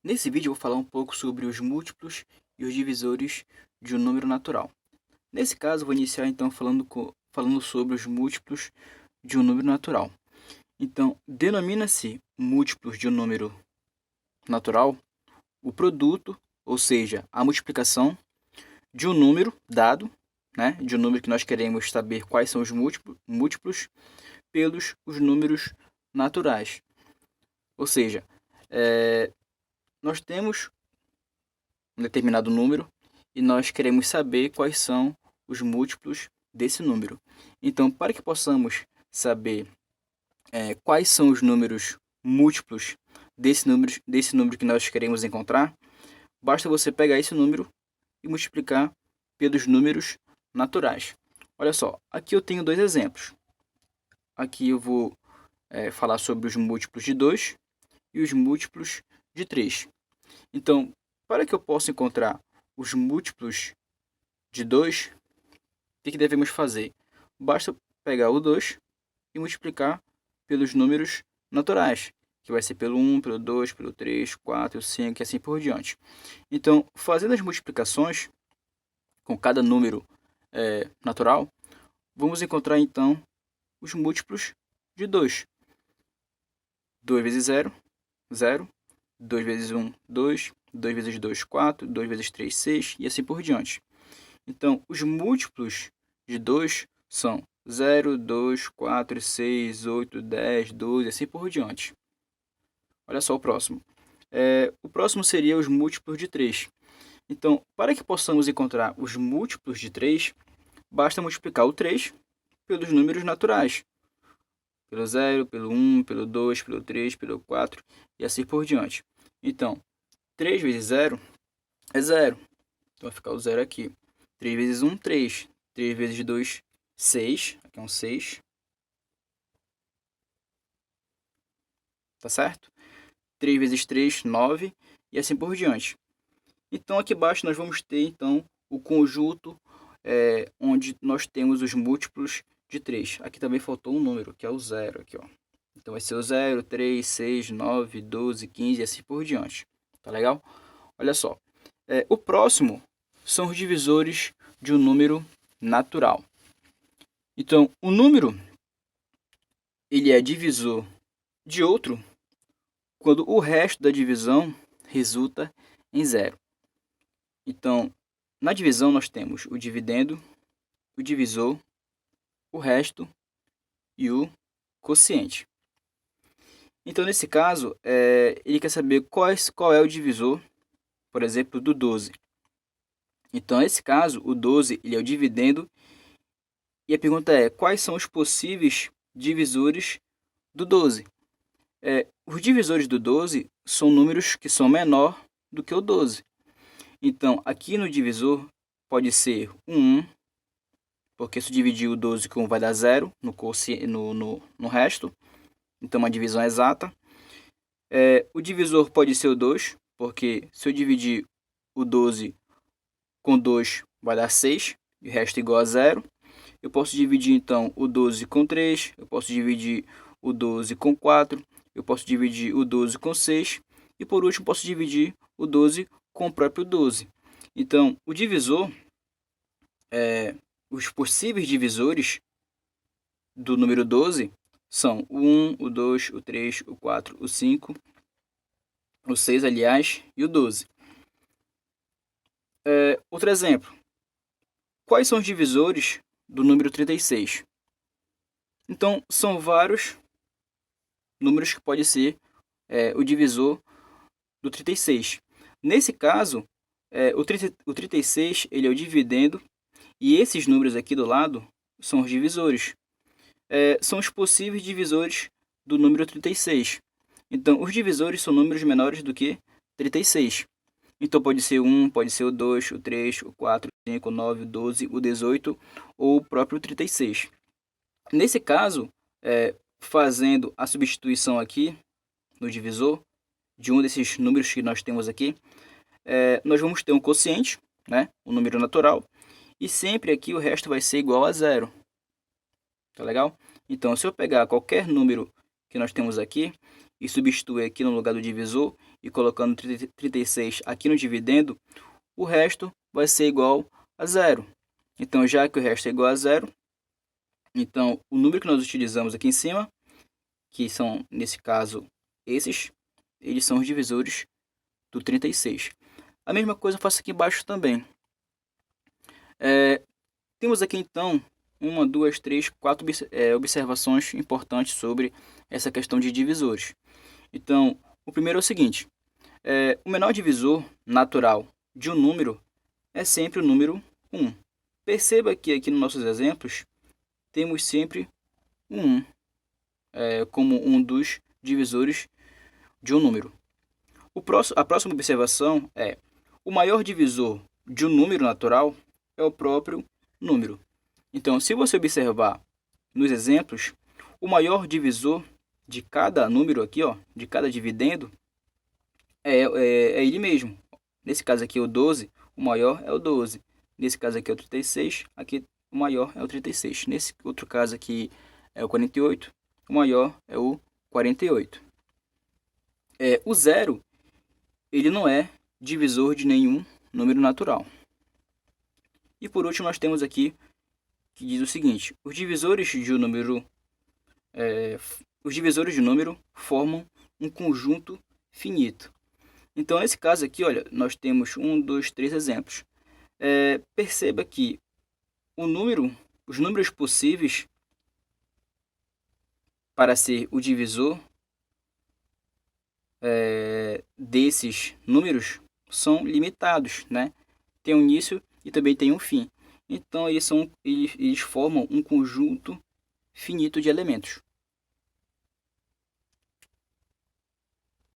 Nesse vídeo eu vou falar um pouco sobre os múltiplos e os divisores de um número natural. Nesse caso, eu vou iniciar então falando sobre os múltiplos de um número natural. Então, denomina-se múltiplos de um número natural o produto, ou seja, a multiplicação de um número dado, de um número que nós queremos saber quais são os múltiplos pelos os números naturais. Ou seja, nós temos um determinado número e nós queremos saber quais são os múltiplos desse número. Então, para que possamos saber quais são os números múltiplos desse número que nós queremos encontrar, basta você pegar esse número e multiplicar pelos números naturais. Olha só, aqui eu tenho dois exemplos. Aqui eu vou falar sobre os múltiplos de 2 e os múltiplos de 3. Então, para que eu possa encontrar os múltiplos de 2, o que devemos fazer? Basta pegar o 2 e multiplicar pelos números naturais, que vai ser pelo 1, pelo 2, pelo 3, 4, 5 e assim por diante. Então, fazendo as multiplicações com cada número natural, vamos encontrar então os múltiplos de 2. 2 vezes 0, 0. 2 vezes 1, 2. 2 vezes 2, 4. 2 vezes 3, 6 e assim por diante. Então, os múltiplos de 2 são 0, 2, 4, 6, 8, 10, 12 e assim por diante. Olha só o próximo. O próximo seria os múltiplos de 3. Então, para que possamos encontrar os múltiplos de 3, basta multiplicar o 3 pelos números naturais. Pelo 0, pelo 1, pelo 2, pelo 3, pelo 4 e assim por diante. Então, 3 vezes 0 é 0. Então, vai ficar o 0 aqui. 3 vezes 1, 3. 3 vezes 2, 6. Aqui é um 6. Tá certo? 3 vezes 3, 9. E assim por diante. Então, aqui embaixo nós vamos ter então o conjunto onde nós temos os múltiplos de 3. Aqui também faltou um número, que é o 0. Aqui, ó. Então, vai ser o 0, 3, 6, 9, 12, 15 e assim por diante. Tá legal? Olha só. O próximo são os divisores de um número natural. Então, o número ele é divisor de outro quando o resto da divisão resulta em 0. Então, na divisão nós temos o dividendo, o divisor, o resto e o quociente. Então, nesse caso, ele quer saber qual é o divisor, por exemplo, do 12. Então, nesse caso, o 12 ele é o dividendo. E a pergunta é, quais são os possíveis divisores do 12? Os divisores do 12 são números que são menor do que o 12. Então, aqui no divisor pode ser um 1, porque se eu dividir o 12 com 1 vai dar 0 no resto. Então, uma divisão exata. O divisor pode ser o 2, porque se eu dividir o 12 com 2 vai dar 6, e o resto é igual a 0. Eu posso dividir então o 12 com 3, eu posso dividir o 12 com 4, eu posso dividir o 12 com 6 e por último posso dividir o 12 com o próprio 12. Então, o divisor, os possíveis divisores do número 12 são o 1, o 2, o 3, o 4, o 5, o 6, aliás, e o 12. Outro exemplo. Quais são os divisores do número 36? Então, são vários números que pode ser o divisor do 36. Nesse caso, o 36 ele é o dividendo e esses números aqui do lado são os divisores. São os possíveis divisores do número 36. Então, os divisores são números menores do que 36. Então, pode ser o 1, pode ser o 2, o 3, o 4, o 5, o 9, o 12, o 18 ou o próprio 36. Nesse caso, fazendo a substituição aqui no divisor de um desses números que nós temos aqui, nós vamos ter um quociente, um número natural, e sempre aqui o resto vai ser igual a 0. Tá legal? Então, se eu pegar qualquer número que nós temos aqui, e substituir aqui no lugar do divisor e colocando 36 aqui no dividendo, o resto vai ser igual a zero. Então, já que o resto é igual a zero, então o número que nós utilizamos aqui em cima, que são, nesse caso, esses, eles são os divisores do 36. A mesma coisa eu faço aqui embaixo também. Temos aqui, então, 1, 2, 3, 4 observações importantes sobre essa questão de divisores. Então, o primeiro é o seguinte. O menor divisor natural de um número é sempre o número 1. Perceba que aqui nos nossos exemplos, temos sempre o 1 como um dos divisores de um número. A próxima observação é: o maior divisor de um número natural é o próprio número. Então, se você observar nos exemplos, o maior divisor de cada número aqui, de cada dividendo, é ele mesmo. Nesse caso aqui, o 12, o maior é o 12. Nesse caso aqui é o 36, aqui o maior é o 36. Nesse outro caso aqui é o 48, o maior é o 48. O zero, ele não é divisor de nenhum número natural. E por último, nós temos aqui que diz o seguinte: os divisores de um número formam um conjunto finito. Então, nesse caso aqui, olha, nós temos 1, 2, 3 exemplos. Perceba que os números possíveis para ser o divisor desses números são limitados, né? Tem um início e também tem um fim. Então, eles formam um conjunto finito de elementos.